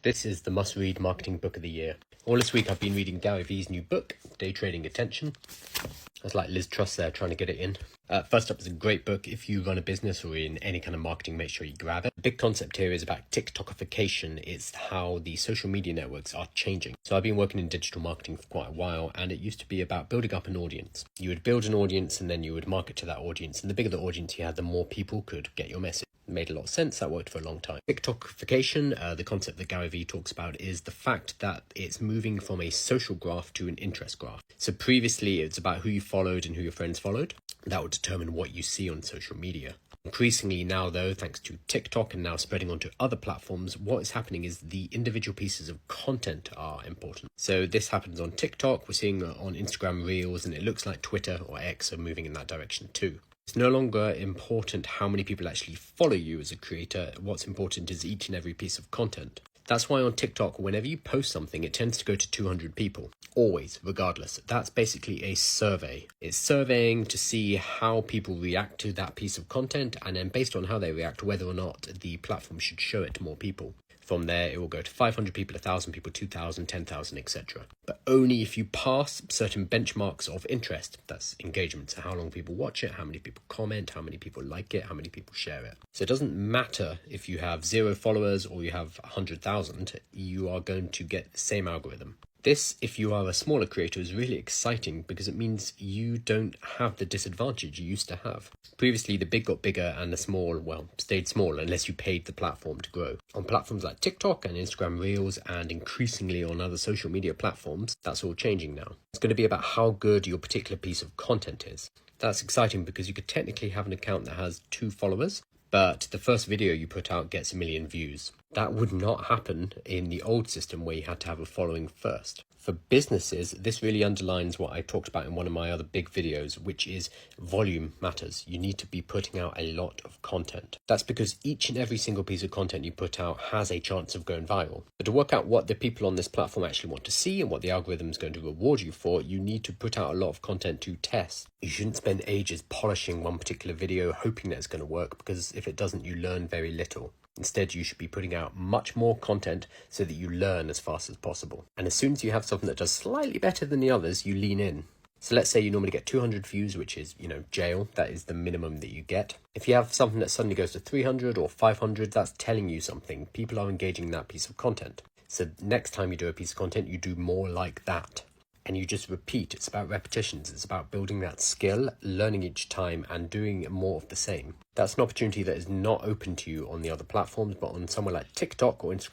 This is the must-read marketing book of the year. All this week I've been reading Gary Vee's new book, Day Trading Attention. That's like Liz Truss there trying to get it in. First up, it's a great book. If you run a business or in any kind of marketing, make sure you grab it. The big concept here is about TikTokification. It's how the social media networks are changing. So I've been working in digital marketing for quite a while, and it used to be about building up an audience. You would build an audience and then you would market to that audience. And the bigger the audience you had, the more people could get your message. It made a lot of sense. That worked for a long time. TikTokification, the concept that Gary Vee talks about, is the fact that it's moving from a social graph to an interest graph. So previously it's about who you followed and who your friends followed. That would determine what you see on social media. Increasingly now, though, thanks to TikTok and now spreading onto other platforms, what is happening is the individual pieces of content are important. So this happens on TikTok, we're seeing it on Instagram Reels, and it looks like Twitter or X are moving in that direction too. It's no longer important how many people actually follow you as a creator. What's important is each and every piece of content. That's why on TikTok, whenever you post something, it tends to go to 200 people. Always, regardless. That's basically a survey. It's surveying to see how people react to that piece of content, and then based on how they react, whether or not the platform should show it to more people. From there, it will go to 500 people, 1,000 people, 2,000, 10,000, etc. But only if you pass certain benchmarks of interest. That's engagement. So how long people watch it, how many people comment, how many people like it, how many people share it. So it doesn't matter if you have 0 followers or you have 100,000, you are going to get the same algorithm. This, if you are a smaller creator, is really exciting because it means you don't have the disadvantage you used to have. Previously, the big got bigger and the small, well, stayed small unless you paid the platform to grow. On platforms like TikTok and Instagram Reels and increasingly on other social media platforms, that's all changing now. It's going to be about how good your particular piece of content is. That's exciting because you could technically have an account that has 2 followers, but the first video you put out gets 1 million views. That would not happen in the old system where you had to have a following first. For businesses, this really underlines what I talked about in one of my other big videos, which is volume matters. You need to be putting out a lot of content. That's because each and every single piece of content you put out has a chance of going viral. But to work out what the people on this platform actually want to see and what the algorithm is going to reward you for, you need to put out a lot of content to test. You shouldn't spend ages polishing one particular video hoping that it's going to work, because if it doesn't, you learn very little. Instead, you should be putting out much more content so that you learn as fast as possible. And as soon as you have something that does slightly better than the others, you lean in. So let's say you normally get 200 views, which is, jail. That is the minimum that you get. If you have something that suddenly goes to 300 or 500, that's telling you something. People are engaging in that piece of content. So next time you do a piece of content, you do more like that. And you just repeat. It's about repetitions. It's about building that skill, learning each time and doing more of the same. That's an opportunity that is not open to you on the other platforms, but on somewhere like TikTok or Instagram